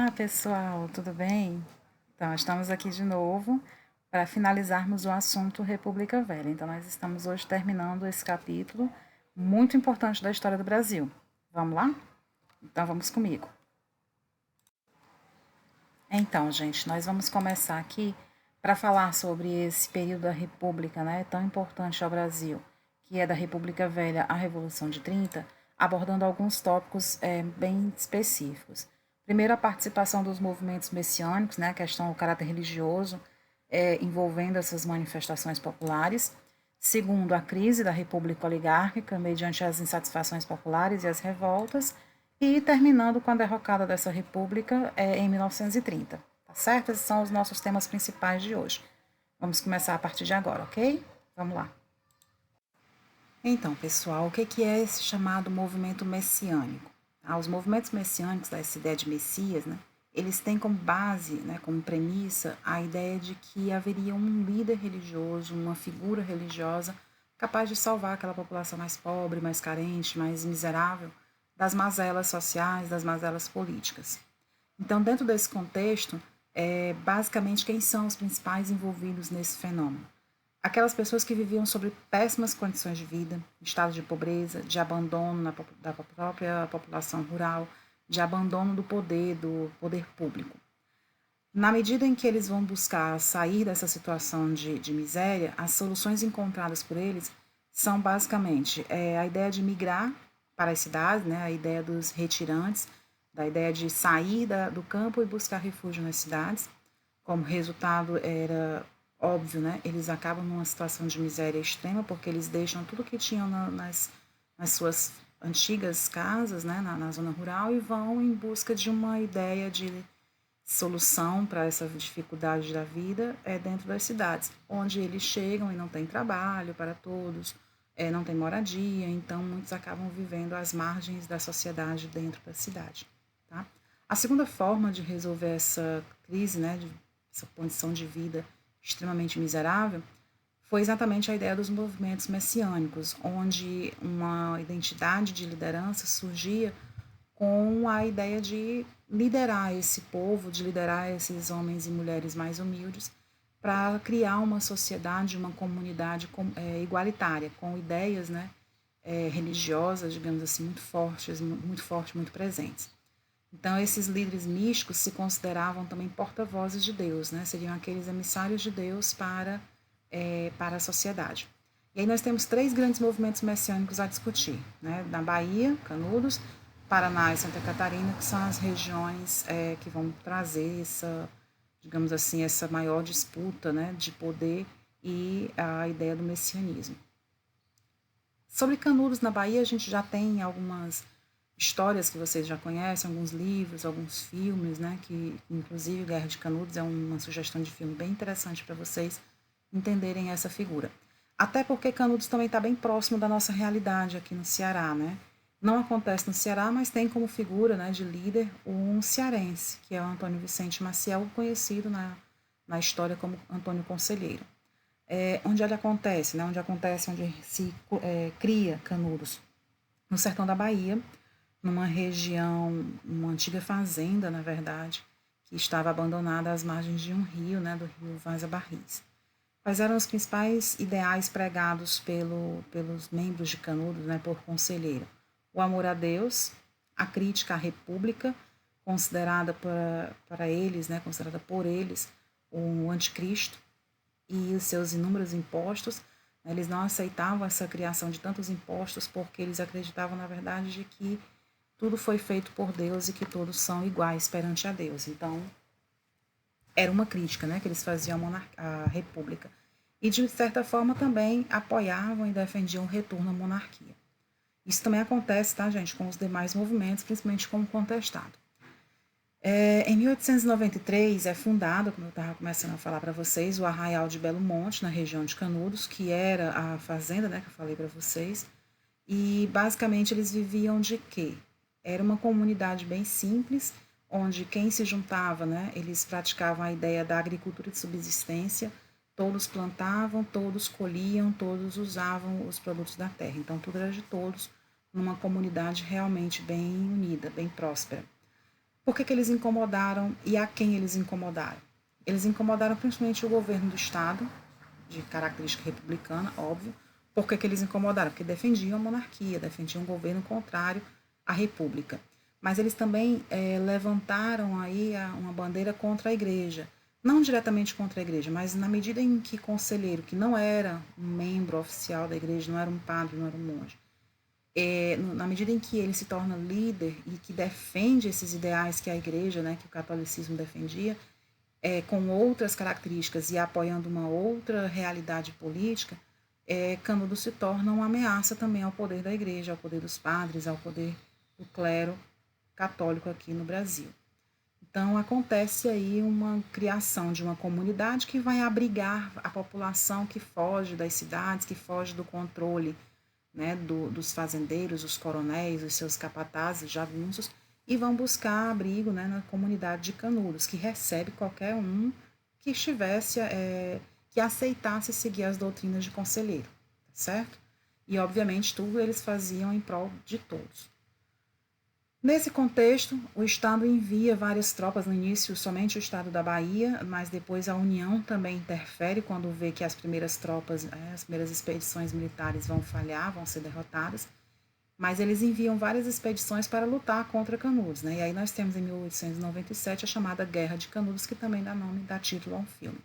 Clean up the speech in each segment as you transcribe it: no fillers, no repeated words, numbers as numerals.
Olá, pessoal, tudo bem? Então, estamos aqui de novo para finalizarmos o assunto República Velha. Então, nós estamos hoje terminando esse capítulo muito importante da história do Brasil. Vamos lá? Então, vamos comigo. Então, gente, nós vamos começar aqui para falar sobre esse período da República, né, tão importante ao Brasil, que é da República Velha à Revolução de 30, abordando alguns tópicos bem específicos. Primeiro, a participação dos movimentos messiânicos, né, a questão do caráter religioso envolvendo essas manifestações populares. Segundo, a crise da República Oligárquica, mediante as insatisfações populares e as revoltas. E terminando com a derrocada dessa república em 1930. Tá certo? Esses são os nossos temas principais de hoje. Vamos começar a partir de agora, ok? Vamos lá. Então, pessoal, o que é esse chamado movimento messiânico? Os movimentos messiânicos, essa ideia de Messias, né, eles têm como base, né, como premissa, a ideia de que haveria um líder religioso, uma figura religiosa capaz de salvar aquela população mais pobre, mais carente, mais miserável das mazelas sociais, das mazelas políticas. Então, dentro desse contexto, basicamente, quem são os principais envolvidos nesse fenômeno? Aquelas pessoas que viviam sob péssimas condições de vida, estado de pobreza, de abandono da própria população rural, de abandono do poder público. Na medida em que eles vão buscar sair dessa situação de miséria, as soluções encontradas por eles são basicamente a ideia de migrar para as cidades, né, a ideia dos retirantes, da ideia de sair do campo e buscar refúgio nas cidades. Como resultado, era óbvio, né, eles acabam numa situação de miséria extrema, porque eles deixam tudo que tinham nas suas antigas casas, né, na zona rural, e vão em busca de uma ideia de solução para essa dificuldade da vida dentro das cidades, onde eles chegam e não tem trabalho para todos, não tem moradia, então muitos acabam vivendo às margens da sociedade dentro da cidade. Tá? A segunda forma de resolver essa crise, né, essa condição de vida extremamente miserável, foi exatamente a ideia dos movimentos messiânicos, onde uma identidade de liderança surgia com a ideia de liderar esse povo, de liderar esses homens e mulheres mais humildes, para criar uma sociedade, uma comunidade igualitária, com ideias, né, religiosas, digamos assim, muito fortes, muito presentes. Então, esses líderes místicos se consideravam também porta-vozes de Deus, né? Seriam aqueles emissários de Deus para a sociedade. E aí nós temos três grandes movimentos messiânicos a discutir, né? Na Bahia, Canudos, Paraná e Santa Catarina, que são as regiões que vão trazer essa, digamos assim, essa maior disputa, né, de poder e a ideia do messianismo. Sobre Canudos na Bahia, a gente já tem algumas histórias que vocês já conhecem, alguns livros, alguns filmes, né, que inclusive Guerra de Canudos é uma sugestão de filme bem interessante para vocês entenderem essa figura. Até porque Canudos também está bem próximo da nossa realidade aqui no Ceará, né? Não acontece no Ceará, mas tem como figura, né, de líder um cearense, que é o Antônio Vicente Maciel, conhecido na história como Antônio Conselheiro. Onde ele acontece, né, onde se cria Canudos, no sertão da Bahia, numa região, uma antiga fazenda, na verdade, que estava abandonada às margens de um rio, né, do rio Vaza Barris. Quais eram os principais ideais pregados pelos membros de Canudos, né, por Conselheiro? O amor a Deus, a crítica à República, considerada para eles, né, considerada por eles, o anticristo e os seus inúmeros impostos. Eles não aceitavam essa criação de tantos impostos porque eles acreditavam, na verdade, de que tudo foi feito por Deus e que todos são iguais perante a Deus. Então, era uma crítica, né, que eles faziam à República. E, de certa forma, também apoiavam e defendiam o retorno à monarquia. Isso também acontece, tá, gente, com os demais movimentos, principalmente com o contestado. Em 1893 é fundado, como eu estava começando a falar para vocês, o Arraial de Belo Monte, na região de Canudos, que era a fazenda, né, que eu falei para vocês. E, basicamente, eles viviam de quê? Era uma comunidade bem simples, onde quem se juntava, né, eles praticavam a ideia da agricultura de subsistência, todos plantavam, todos colhiam, todos usavam os produtos da terra. Então, tudo era de todos, numa comunidade realmente bem unida, bem próspera. Por que eles incomodaram e a quem eles incomodaram? Eles incomodaram principalmente o governo do Estado, de característica republicana, óbvio. Por que eles incomodaram? Porque defendiam a monarquia, defendiam um governo contrário à república. Mas eles também levantaram aí uma bandeira contra a igreja. Não diretamente contra a igreja, mas na medida em que conselheiro, que não era um membro oficial da igreja, não era um padre, não era um monge, na medida em que ele se torna líder e que defende esses ideais que a igreja, né, que o catolicismo defendia, com outras características e apoiando uma outra realidade política, Canudo se torna uma ameaça também ao poder da igreja, ao poder dos padres, ao poder do clero católico aqui no Brasil. Então, acontece aí uma criação de uma comunidade que vai abrigar a população que foge das cidades, que foge do controle, né, dos fazendeiros, os coronéis, os seus capatazes, jagunços, e vão buscar abrigo, né, na comunidade de Canudos, que recebe qualquer um que estivesse, que aceitasse seguir as doutrinas de conselheiro, certo? E, obviamente, tudo eles faziam em prol de todos. Nesse contexto, o Estado envia várias tropas, no início somente o Estado da Bahia, mas depois a União também interfere quando vê que as primeiras tropas, as primeiras expedições militares vão falhar, vão ser derrotadas, mas eles enviam várias expedições para lutar contra Canudos, né? E aí nós temos em 1897 a chamada Guerra de Canudos, que também dá título a um filme.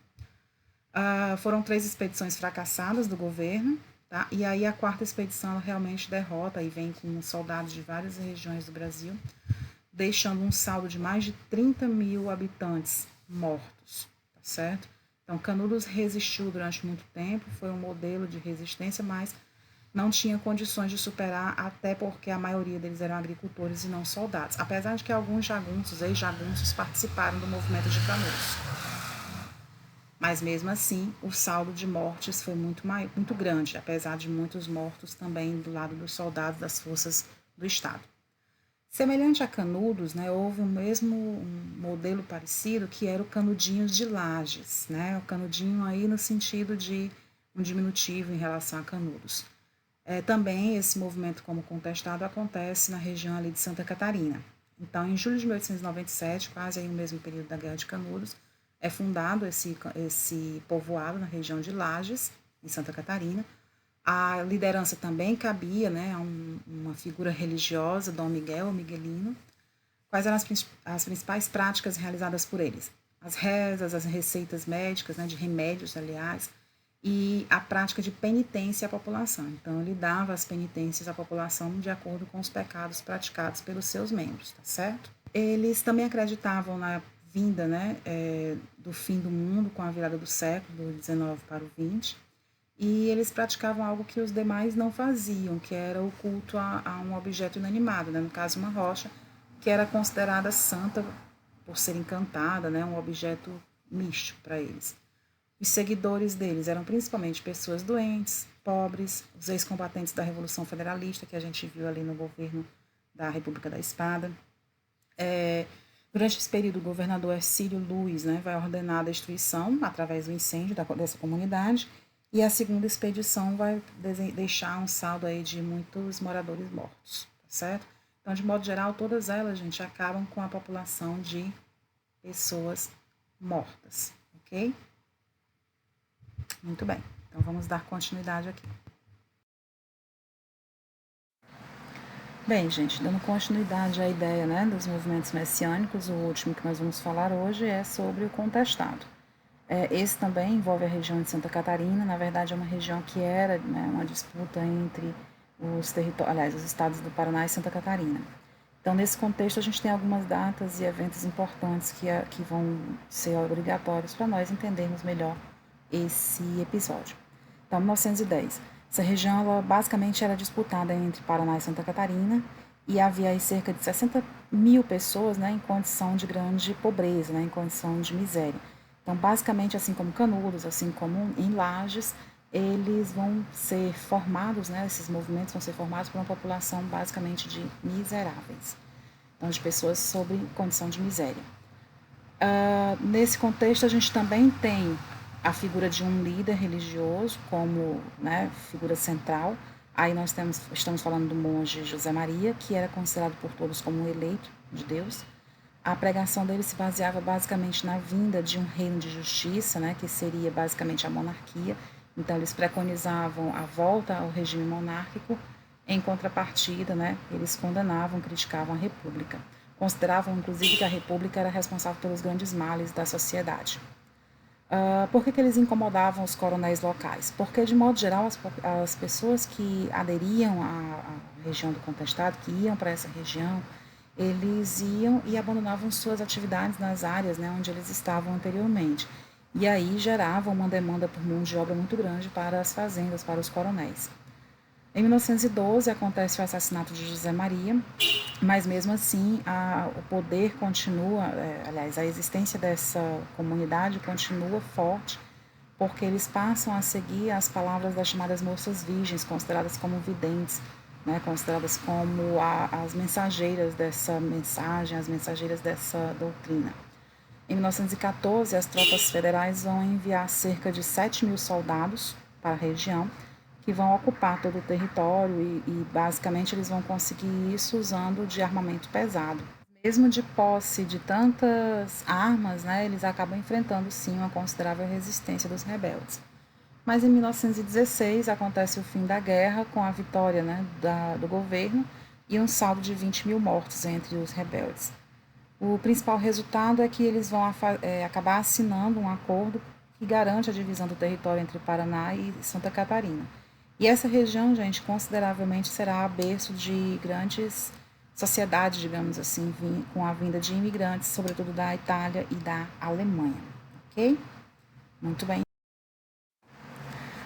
Foram 3 expedições fracassadas do governo, tá? E aí a 4ª expedição ela realmente derrota e vem com soldados de várias regiões do Brasil, deixando um saldo de mais de 30 mil habitantes mortos, tá certo? Então Canudos resistiu durante muito tempo, foi um modelo de resistência, mas não tinha condições de superar, até porque a maioria deles eram agricultores e não soldados, apesar de que alguns jagunços, ex-jagunços, participaram do movimento de Canudos. Mas mesmo assim, o saldo de mortes foi muito grande, apesar de muitos mortos também do lado dos soldados das forças do Estado. Semelhante a Canudos, né, houve um modelo parecido, que era o Canudinhos de Lages, né, o Canudinho aí no sentido de um diminutivo em relação a Canudos. Também esse movimento, como contestado, acontece na região ali de Santa Catarina. Então, em julho de 1897, quase aí no mesmo período da Guerra de Canudos, é fundado esse povoado na região de Lages, em Santa Catarina. A liderança também cabia, né, a uma figura religiosa, Dom Miguel, ou Miguelino. Quais eram as principais práticas realizadas por eles? As rezas, as receitas médicas, né, de remédios, aliás, e a prática de penitência à população. Então, ele dava as penitências à população de acordo com os pecados praticados pelos seus membros, tá certo? Eles também acreditavam na vinda, né, do fim do mundo com a virada do século, do 19 para o 20, e eles praticavam algo que os demais não faziam, que era o culto a um objeto inanimado, né, no caso uma rocha, que era considerada santa por ser encantada, né, um objeto místico para eles. Os seguidores deles eram principalmente pessoas doentes, pobres, os ex-combatentes da Revolução Federalista, que a gente viu ali no governo da República da Espada. Durante esse período, o governador Hercílio Luz, né, vai ordenar a destruição através do incêndio dessa comunidade, e a 2ª expedição vai deixar um saldo aí de muitos moradores mortos, tá certo? Então, de modo geral, todas elas, gente, acabam com a população de pessoas mortas, ok? Muito bem, então vamos dar continuidade aqui. Bem, gente, dando continuidade à ideia, né, dos movimentos messiânicos, o último que nós vamos falar hoje é sobre o contestado. Esse também envolve a região de Santa Catarina, na verdade é uma região que era, né, uma disputa entre os estados do Paraná e Santa Catarina. Então, nesse contexto, a gente tem algumas datas e eventos importantes que vão ser obrigatórios para nós entendermos melhor esse episódio. Então, 1910. Essa região, ela basicamente era disputada entre Paraná e Santa Catarina, e havia aí cerca de 60 mil pessoas, né, em condição de grande pobreza, né, em condição de miséria. Então, basicamente, assim como Canudos, assim como em Lages, eles vão ser formados, né, esses movimentos vão ser formados por uma população basicamente de miseráveis, então de pessoas sob condição de miséria. Nesse contexto, a gente também tem a figura de um líder religioso como, né, figura central. Aí nós estamos falando do monge José Maria, que era considerado por todos como um eleito de Deus. A pregação dele se baseava basicamente na vinda de um reino de justiça, né, que seria basicamente a monarquia. Então, eles preconizavam a volta ao regime monárquico. Em contrapartida, né, eles condenavam, criticavam a república. Consideravam, inclusive, que a república era responsável pelos grandes males da sociedade. Por que eles incomodavam os coronéis locais? Porque, de modo geral, as pessoas que aderiam à região do contestado, que iam para essa região, eles iam e abandonavam suas atividades nas áreas, né, onde eles estavam anteriormente. E aí gerava uma demanda por mão de obra muito grande para as fazendas, para os coronéis. Em 1912 acontece o assassinato de José Maria, mas mesmo assim o poder continua, aliás, a existência dessa comunidade continua forte, porque eles passam a seguir as palavras das chamadas moças virgens, consideradas como videntes, né, consideradas como as mensageiras dessa mensagem, as mensageiras dessa doutrina. Em 1914, as tropas federais vão enviar cerca de 7.000 soldados para a região, que vão ocupar todo o território e basicamente eles vão conseguir isso usando de armamento pesado. Mesmo de posse de tantas armas, né, eles acabam enfrentando sim uma considerável resistência dos rebeldes. Mas em 1916 acontece o fim da guerra com a vitória, né, do governo e um saldo de 20.000 mortos entre os rebeldes. O principal resultado é que eles vão acabar assinando um acordo que garante a divisão do território entre Paraná e Santa Catarina. E essa região, gente, consideravelmente será berço de grandes sociedades, digamos assim, com a vinda de imigrantes, sobretudo da Itália e da Alemanha. Ok? Muito bem.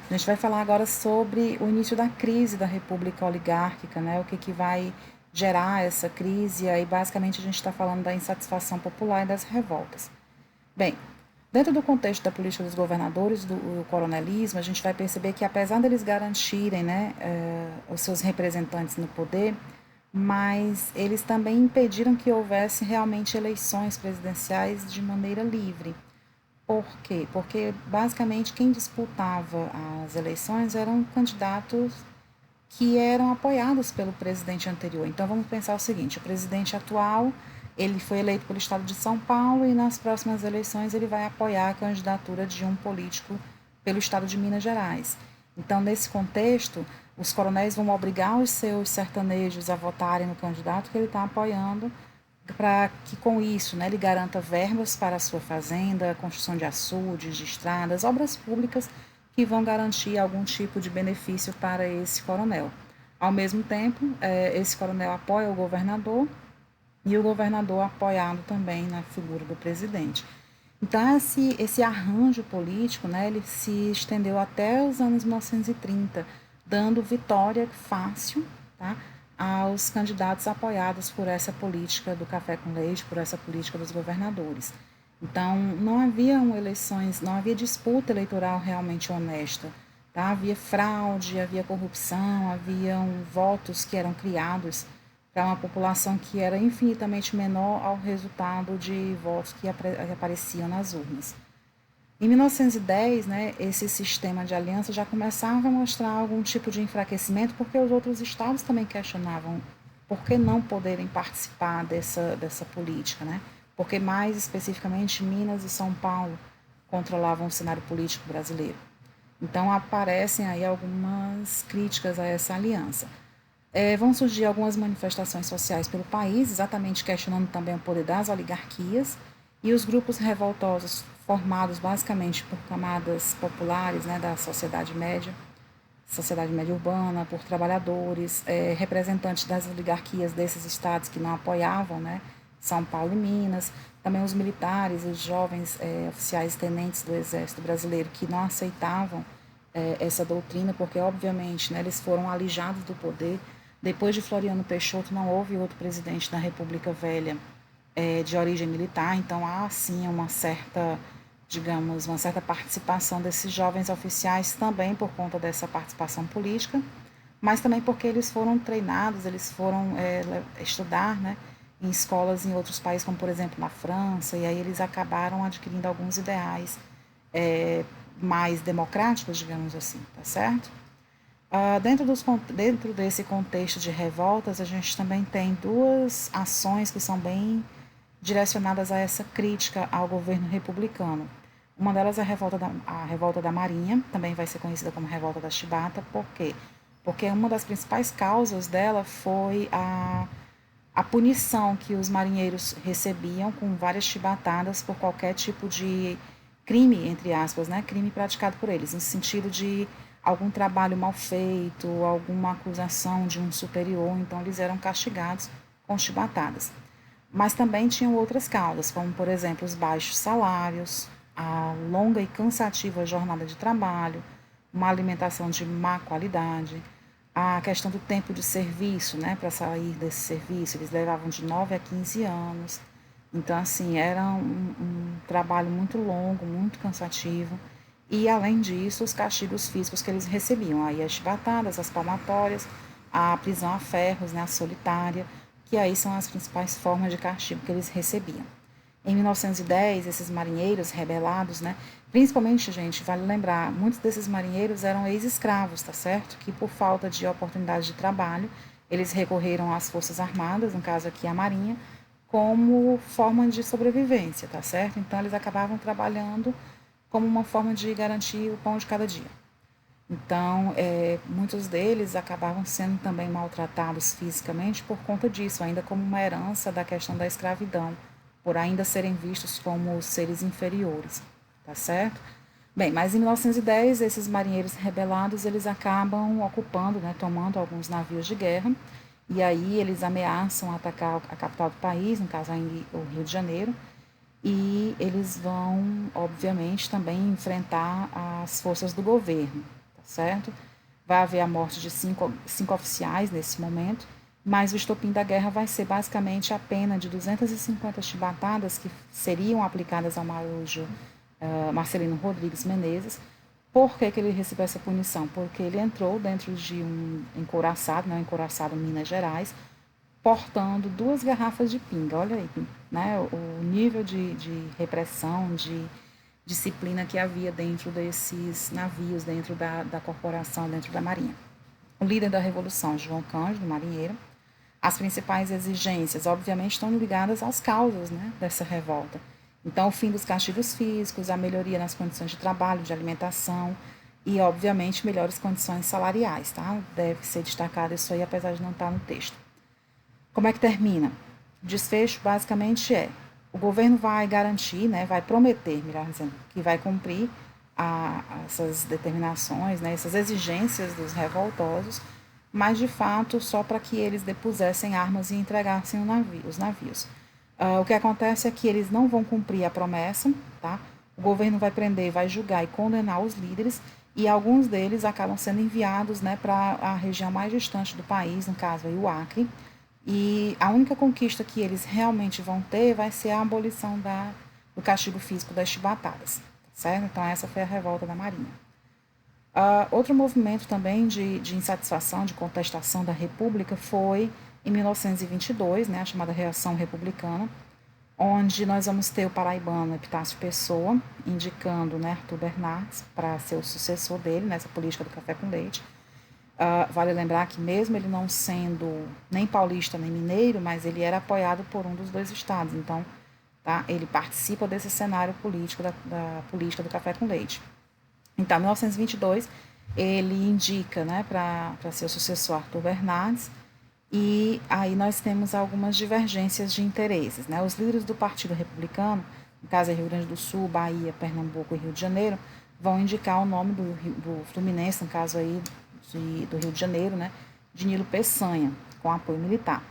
A gente vai falar agora sobre o início da crise da República Oligárquica, né? O que vai gerar essa crise, e aí basicamente a gente está falando da insatisfação popular e das revoltas. Bem, dentro do contexto da política dos governadores, do coronelismo, a gente vai perceber que apesar deles garantirem, né, os seus representantes no poder, mas eles também impediram que houvesse realmente eleições presidenciais de maneira livre. Por quê? Porque basicamente quem disputava as eleições eram candidatos que eram apoiados pelo presidente anterior. Então vamos pensar o seguinte: o presidente atual, ele foi eleito pelo estado de São Paulo e nas próximas eleições ele vai apoiar a candidatura de um político pelo estado de Minas Gerais. Então, nesse contexto, os coronéis vão obrigar os seus sertanejos a votarem no candidato que ele está apoiando, para que com isso, né, ele garanta verbas para a sua fazenda, construção de açudes, de estradas, obras públicas que vão garantir algum tipo de benefício para esse coronel. Ao mesmo tempo, esse coronel apoia o governador e o governador apoiado também na figura do presidente. Então, esse arranjo político, né, ele se estendeu até os anos 1930, dando vitória fácil, tá, aos candidatos apoiados por essa política do café com leite, por essa política dos governadores. Então, não haviam eleições, não havia disputa eleitoral realmente honesta. Tá? Havia fraude, havia corrupção, haviam votos que eram criados para uma população que era infinitamente menor ao resultado de votos que apareciam nas urnas. Em 1910, né, esse sistema de aliança já começava a mostrar algum tipo de enfraquecimento, porque os outros estados também questionavam por que não poderem participar dessa política, né? Porque mais especificamente Minas e São Paulo controlavam o cenário político brasileiro. Então aparecem aí algumas críticas a essa aliança. Vão surgir algumas manifestações sociais pelo país, exatamente questionando também o poder das oligarquias, e os grupos revoltosos formados basicamente por camadas populares, né, da sociedade média urbana, por trabalhadores, representantes das oligarquias desses estados que não apoiavam, né, São Paulo e Minas, também os militares, os jovens oficiais e tenentes do Exército Brasileiro que não aceitavam essa doutrina, porque obviamente, né, eles foram alijados do poder. Depois de Floriano Peixoto não houve outro presidente da República Velha de origem militar, então há sim uma certa, digamos, uma certa participação desses jovens oficiais também por conta dessa participação política, mas também porque eles foram treinados, eles foram estudar, né, em escolas em outros países, como por exemplo na França, e aí eles acabaram adquirindo alguns ideais mais democráticos, digamos assim, tá certo? Dentro desse contexto de revoltas, a gente também tem duas ações que são bem direcionadas a essa crítica ao governo republicano. Uma delas é a revolta da Marinha, também vai ser conhecida como Revolta da Chibata. Por quê? Porque uma das principais causas dela foi a punição que os marinheiros recebiam com várias chibatadas por qualquer tipo de crime, entre aspas, né? Crime praticado por eles, no sentido de algum trabalho mal feito, alguma acusação de um superior, então eles eram castigados com chibatadas. Mas também tinham outras causas, como, por exemplo, os baixos salários, a longa e cansativa jornada de trabalho, uma alimentação de má qualidade, a questão do tempo de serviço, né, para sair desse serviço, eles levavam de 9 a 15 anos. Então, assim, era um trabalho muito longo, muito cansativo. E, além disso, os castigos físicos que eles recebiam. Aí as chibatadas, as palmatórias, a prisão a ferros, né, a solitária, que aí são as principais formas de castigo que eles recebiam. Em 1910, esses marinheiros rebelados, né, principalmente, gente, vale lembrar, muitos desses marinheiros eram ex-escravos, tá certo? Que por falta de oportunidade de trabalho, eles recorreram às forças armadas, no caso aqui a marinha, como forma de sobrevivência, tá certo? Então eles acabavam trabalhando como uma forma de garantir o pão de cada dia. Então, muitos deles acabavam sendo também maltratados fisicamente por conta disso, ainda como uma herança da questão da escravidão, por ainda serem vistos como seres inferiores, tá certo? Bem, mas em 1910, esses marinheiros rebelados, eles acabam ocupando, né, tomando alguns navios de guerra, e aí eles ameaçam atacar a capital do país, no caso aí o Rio de Janeiro, e eles vão, obviamente, também enfrentar as forças do governo, tá certo? Vai haver a morte de cinco oficiais nesse momento, mas o estopim da guerra vai ser basicamente a pena de 250 chibatadas que seriam aplicadas ao marujo Marcelino Rodrigues Menezes. Por que, que ele recebeu essa punição? Porque ele entrou dentro de um encouraçado, né, um encouraçado Minas Gerais, portando 2 garrafas de pinga. Olha aí, né, o nível de repressão, de disciplina que havia dentro desses navios, dentro da corporação, dentro da Marinha. O líder da Revolução, João Cândido, marinheiro, as principais exigências, obviamente, estão ligadas às causas, né, dessa revolta. Então, o fim dos castigos físicos, a melhoria nas condições de trabalho, de alimentação e, obviamente, melhores condições salariais, tá? Deve ser destacado isso aí, apesar de não estar no texto. Como é que termina? O desfecho basicamente é: o governo vai garantir, né, vai prometer, melhor dizendo, que vai cumprir essas determinações, né, essas exigências dos revoltosos, mas de fato só para que eles depusessem armas e entregassem os navios. O que acontece é que eles não vão cumprir a promessa, tá? O governo vai prender, vai julgar e condenar os líderes, e alguns deles acabam sendo enviados, né, para a região mais distante do país, no caso aí o Acre, e a única conquista que eles realmente vão ter vai ser a abolição do castigo físico das chibatadas, certo? Então essa foi a revolta da Marinha. Outro movimento também de insatisfação, de contestação da República foi em 1922, né, a chamada Reação Republicana, onde nós vamos ter o paraibano Epitácio Pessoa indicando, né, Arthur Bernardes para ser o sucessor dele nessa política do café com leite. Vale lembrar que mesmo ele não sendo nem paulista nem mineiro, mas ele era apoiado por um dos dois estados. Então, tá, ele participa desse cenário político da política do café com leite. Então, em 1922, ele indica, né, para ser o sucessor Arthur Bernardes, e aí nós temos algumas divergências de interesses, né? Os líderes do Partido Republicano, no caso é Rio Grande do Sul, Bahia, Pernambuco e Rio de Janeiro, vão indicar o nome do Fluminense, no caso aí do Rio de Janeiro, né, de Nilo Peçanha, com apoio militar.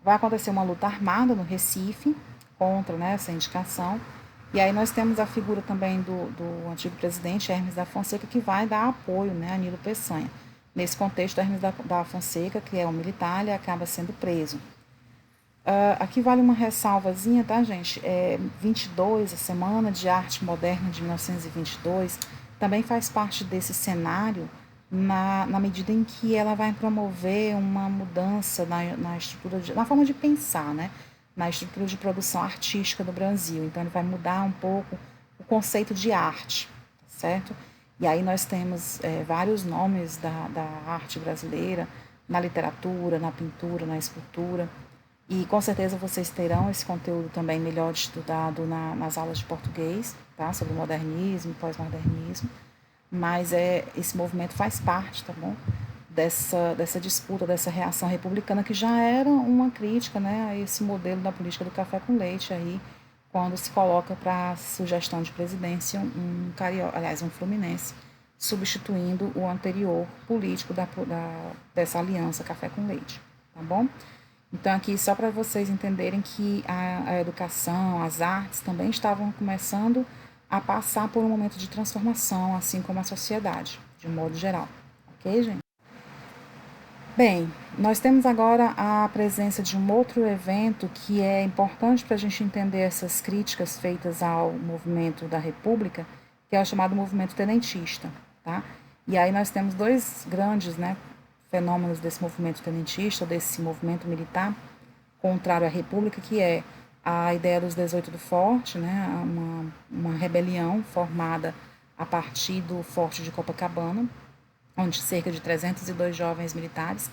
Vai acontecer uma luta armada no Recife contra, né, essa indicação. E aí nós temos a figura também do antigo presidente Hermes da Fonseca, que vai dar apoio, né, a Nilo Peçanha. Nesse contexto, Hermes da Fonseca, que é um militar, ele acaba sendo preso. Aqui vale uma ressalvazinha, tá, gente? 22, a Semana de Arte Moderna de 1922, também faz parte desse cenário na medida em que ela vai promover uma mudança na estrutura, na forma de pensar, né? Na estrutura de produção artística do Brasil. Então, ele vai mudar um pouco o conceito de arte, certo? E aí nós temos vários nomes da arte brasileira, na literatura, na pintura, na escultura. E com certeza vocês terão esse conteúdo também melhor estudado nas aulas de português, tá? Sobre modernismo, pós-modernismo. Mas esse movimento faz parte, tá bom? Dessa disputa, dessa reação republicana que já era uma crítica, né, a esse modelo da política do café com leite aí, quando se coloca para a sugestão de presidência um fluminense, substituindo o anterior político dessa aliança café com leite, tá bom? Então, aqui só para vocês entenderem que a educação, as artes também estavam começando a passar por um momento de transformação, assim como a sociedade, de modo geral. Ok, gente? Bem, nós temos agora a presença de um outro evento que é importante para a gente entender essas críticas feitas ao movimento da República, que é o chamado movimento tenentista, tá? E aí nós temos dois grandes, né, fenômenos desse movimento tenentista, desse movimento militar contrário à República, que é a ideia dos 18 do Forte, né, uma rebelião formada a partir do Forte de Copacabana, onde cerca de 302 jovens militares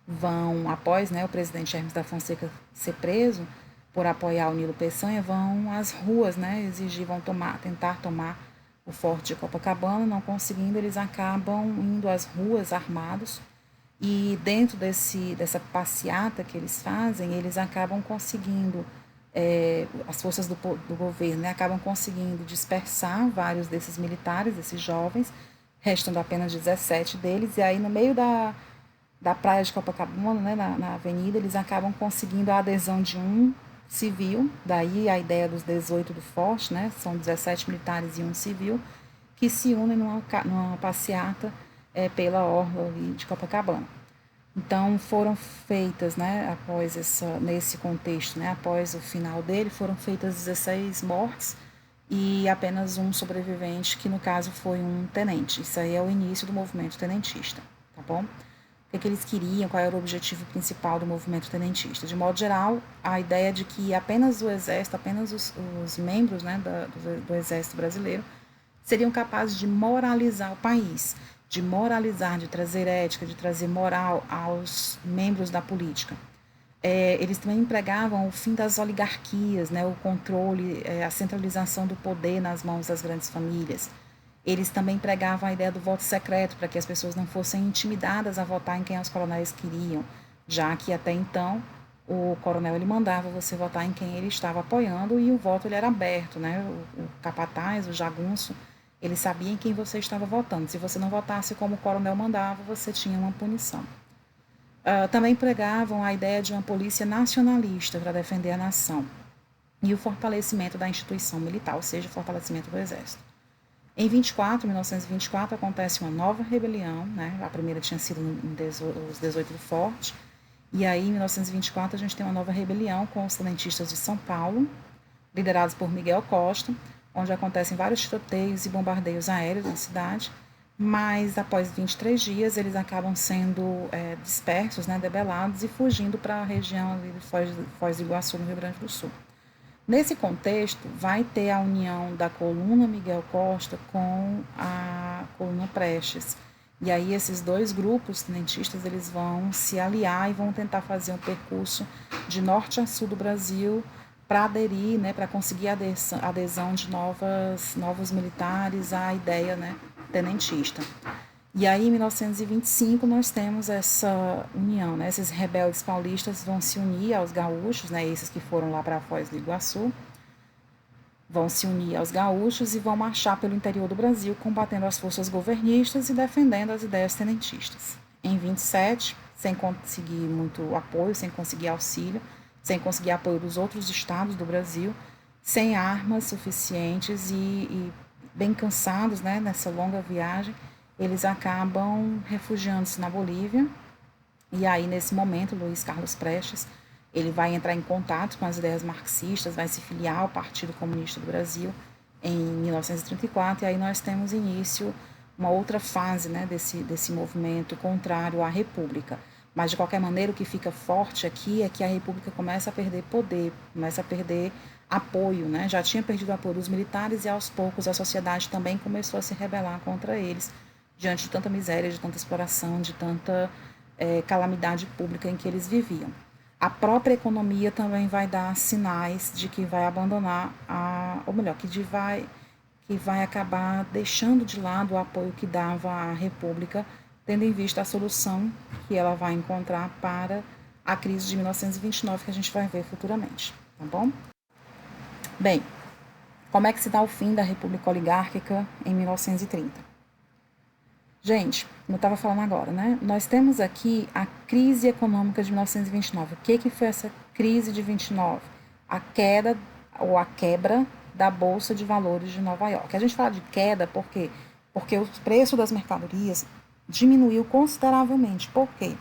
vão, após, né, o presidente Hermes da Fonseca ser preso por apoiar o Nilo Peçanha, vão às ruas, né, tentar tomar o Forte de Copacabana. Não conseguindo, eles acabam indo às ruas armados, e dentro dessa passeata que eles fazem, eles acabam conseguindo, as forças do governo, né, acabam conseguindo dispersar vários desses militares, desses jovens, restando apenas 17 deles, e aí no meio da praia de Copacabana, né, na avenida, eles acabam conseguindo a adesão de um civil, daí a ideia dos 18 do Forte, né, são 17 militares e um civil, que se unem numa passeata pela orla ali de Copacabana. Então foram feitas, né, nesse contexto, né, após o final dele, foram feitas 16 mortes e apenas um sobrevivente, que no caso foi um tenente. Isso aí é o início do movimento tenentista, tá bom? O que eles queriam, qual era o objetivo principal do movimento tenentista? De modo geral, a ideia de que apenas o exército, apenas os membros, né, do exército brasileiro seriam capazes de moralizar o país, de moralizar, de trazer ética, de trazer moral aos membros da política. Eles também empregavam o fim das oligarquias, né, o controle, a centralização do poder nas mãos das grandes famílias. Eles também pregavam a ideia do voto secreto, para que as pessoas não fossem intimidadas a votar em quem os coronéis queriam, já que até então o coronel ele mandava você votar em quem ele estava apoiando, e o voto ele era aberto, né? O capataz, o jagunço, ele sabia em quem você estava votando. Se você não votasse como o coronel mandava, você tinha uma punição. Também pregavam a ideia de uma polícia nacionalista para defender a nação e o fortalecimento da instituição militar, ou seja, o fortalecimento do exército. Em 1924, acontece uma nova rebelião, né? A primeira tinha sido os 18 do Forte, e aí em 1924 a gente tem uma nova rebelião com os tenentistas de São Paulo, liderados por Miguel Costa, onde acontecem vários tiroteios e bombardeios aéreos na cidade, mas após 23 dias eles acabam sendo dispersos, né, debelados, e fugindo para a região ali de Foz do Iguaçu, no Rio Grande do Sul. Nesse contexto, vai ter a união da coluna Miguel Costa com a coluna Prestes. E aí esses dois grupos tenentistas, eles vão se aliar e vão tentar fazer um percurso de norte a sul do Brasil para aderir, né, para conseguir a adesão de novos militares à ideia, né, tenentista. E aí, em 1925, nós temos essa união, né? Esses rebeldes paulistas vão se unir aos gaúchos, né? Esses que foram lá para Foz do Iguaçu, vão se unir aos gaúchos e vão marchar pelo interior do Brasil, combatendo as forças governistas e defendendo as ideias tenentistas. Em 27, sem conseguir muito apoio, sem conseguir auxílio, sem conseguir apoio dos outros estados do Brasil, sem armas suficientes e bem cansados, né, nessa longa viagem, eles acabam refugiando-se na Bolívia. E aí, nesse momento, Luiz Carlos Prestes, ele vai entrar em contato com as ideias marxistas, vai se filiar ao Partido Comunista do Brasil em 1934, e aí nós temos início uma outra fase, né, desse movimento contrário à República. Mas, de qualquer maneira, o que fica forte aqui é que a República começa a perder poder, começa a perder apoio, né? Já tinha perdido o apoio dos militares e, aos poucos, a sociedade também começou a se rebelar contra eles, diante de tanta miséria, de tanta exploração, de tanta calamidade pública em que eles viviam. a própria economia também vai dar sinais de que vai abandonar, ou melhor, que vai acabar deixando de lado o apoio que dava à República, tendo em vista a solução que ela vai encontrar para a crise de 1929, que a gente vai ver futuramente, tá bom? Bem, como é que se dá o fim da República Oligárquica em 1930? Gente, como eu estava falando agora, né? Nós temos aqui a crise econômica de 1929. O que foi essa crise de 29? A queda ou a quebra da Bolsa de Valores de Nova York. A gente fala de queda por quê? Porque o preço das mercadorias diminuiu consideravelmente. Por quê?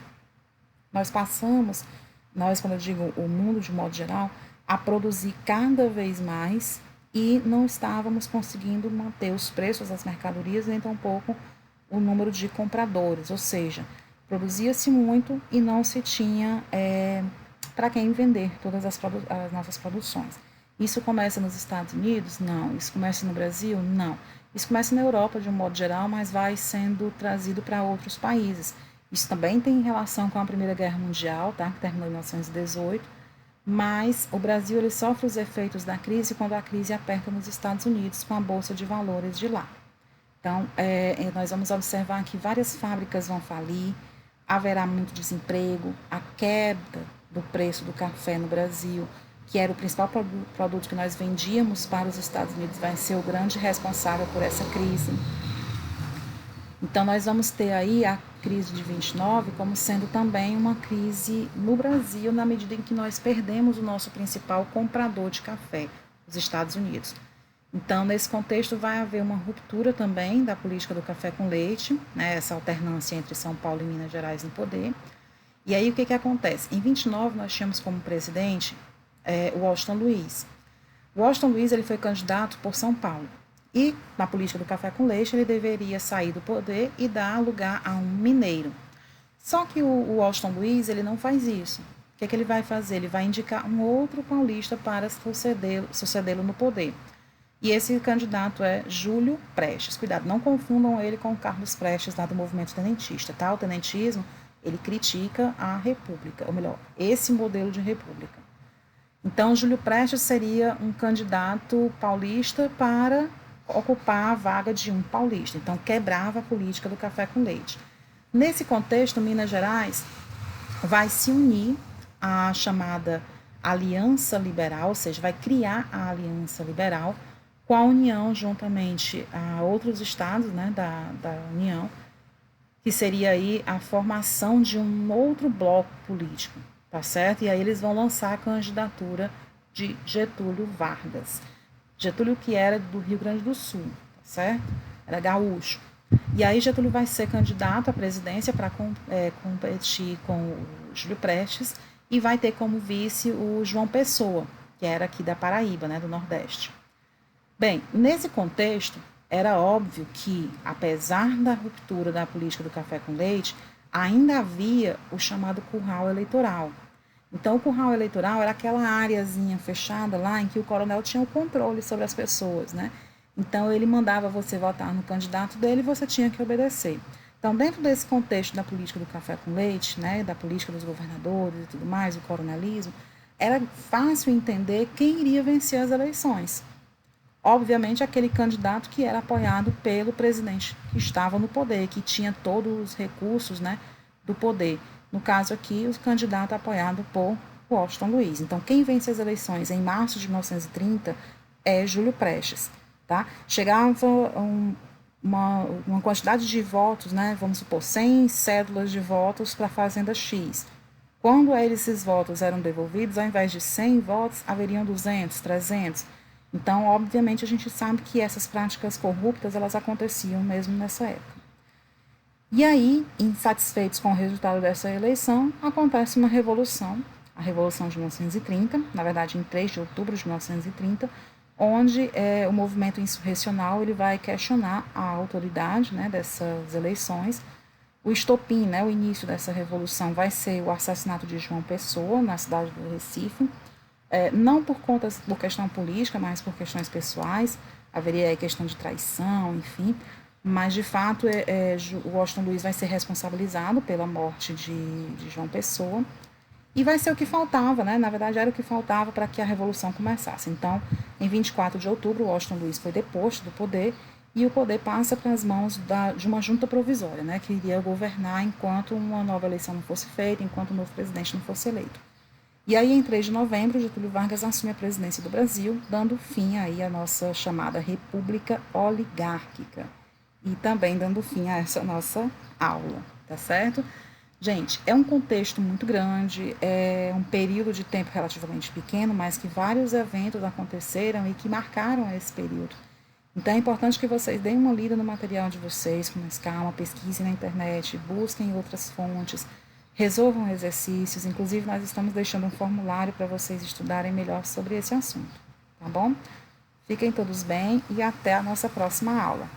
Quando eu digo o mundo de modo geral, a produzir cada vez mais e não estávamos conseguindo manter os preços das mercadorias, nem tampouco o número de compradores, ou seja, produzia-se muito e não se tinha para quem vender todas as nossas produções. Isso começa nos Estados Unidos? Não. Isso começa no Brasil? Não. Isso começa na Europa de um modo geral, mas vai sendo trazido para outros países. Isso também tem relação com a Primeira Guerra Mundial, tá? Que terminou em 1918, mas o Brasil ele sofre os efeitos da crise quando a crise aperta nos Estados Unidos com a Bolsa de Valores de lá. Então, nós vamos observar que várias fábricas vão falir, haverá muito desemprego, a queda do preço do café no Brasil, que era o principal produto que nós vendíamos para os Estados Unidos, vai ser o grande responsável por essa crise. Então, nós vamos ter aí a crise de 29 como sendo também uma crise no Brasil, na medida em que nós perdemos o nosso principal comprador de café, os Estados Unidos. Então, nesse contexto, vai haver uma ruptura também da política do café com leite, né, essa alternância entre São Paulo e Minas Gerais no poder. E aí, o que acontece? Em 29, nós tínhamos como presidente o Washington Luiz. O Washington Luiz ele foi candidato por São Paulo. E, na política do café com leite, ele deveria sair do poder e dar lugar a um mineiro. Só que o Washington Luiz ele não faz isso. O que ele vai fazer? Ele vai indicar um outro paulista para sucedê-lo no poder. E esse candidato é Júlio Prestes. Cuidado, não confundam ele com o Carlos Prestes lá do movimento tenentista, tá? O tenentismo, ele critica a república, ou melhor, esse modelo de república. Então, Júlio Prestes seria um candidato paulista para ocupar a vaga de um paulista. Então, quebrava a política do café com leite. Nesse contexto, Minas Gerais vai se unir à chamada Aliança Liberal, ou seja, vai criar a Aliança Liberal, com a união juntamente a outros estados, né, da União, que seria aí a formação de um outro bloco político, tá certo? E aí eles vão lançar a candidatura de Getúlio Vargas. Getúlio que era do Rio Grande do Sul, tá certo? Era gaúcho. E aí Getúlio vai ser candidato à presidência para competir com o Júlio Prestes e vai ter como vice o João Pessoa, que era aqui da Paraíba, né, do Nordeste. Bem, nesse contexto, era óbvio que, apesar da ruptura da política do café com leite, ainda havia o chamado curral eleitoral. Então, o curral eleitoral era aquela areazinha fechada lá em que o coronel tinha o controle sobre as pessoas, né? Então, ele mandava você votar no candidato dele e você tinha que obedecer. Então, dentro desse contexto da política do café com leite, né, da política dos governadores e tudo mais, o coronelismo, era fácil entender quem iria vencer as eleições. Obviamente, aquele candidato que era apoiado pelo presidente que estava no poder, que tinha todos os recursos, né, do poder. No caso aqui, o candidato apoiado por Washington Luiz. Então, quem vence as eleições em março de 1930 é Júlio Prestes. Tá? Chegava uma quantidade de votos, né, vamos supor, 100 cédulas de votos para a Fazenda X. Quando esses votos eram devolvidos, ao invés de 100 votos, haveriam 200, 300. Então, obviamente, a gente sabe que essas práticas corruptas, elas aconteciam mesmo nessa época. E aí, insatisfeitos com o resultado dessa eleição, acontece uma revolução, a Revolução de 1930, na verdade, em 3 de outubro de 1930, onde o movimento insurrecional ele vai questionar a autoridade, né, dessas eleições. O estopim, né, o início dessa revolução, vai ser o assassinato de João Pessoa, na cidade do Recife, não por questão política, mas por questões pessoais, haveria aí questão de traição, enfim, mas de fato o Washington Luiz vai ser responsabilizado pela morte de João Pessoa, E vai ser o que faltava, né? Na verdade, era o que faltava para que a Revolução começasse. Então, em 24 de outubro, Washington Luiz foi deposto do poder e o poder passa para as mãos de uma junta provisória, né? Que iria governar enquanto uma nova eleição não fosse feita, enquanto o novo presidente não fosse eleito. E aí, em 3 de novembro, Getúlio Vargas assume a presidência do Brasil, dando fim aí à nossa chamada República Oligárquica. E também dando fim a essa nossa aula, tá certo? Gente, é um contexto muito grande, é um período de tempo relativamente pequeno, mas que vários eventos aconteceram e que marcaram esse período. Então é importante que vocês deem uma lida no material de vocês com mais calma, pesquisem na internet, busquem outras fontes, resolvam exercícios. Inclusive, nós estamos deixando um formulário para vocês estudarem melhor sobre esse assunto, tá bom? Fiquem todos bem e até a nossa próxima aula.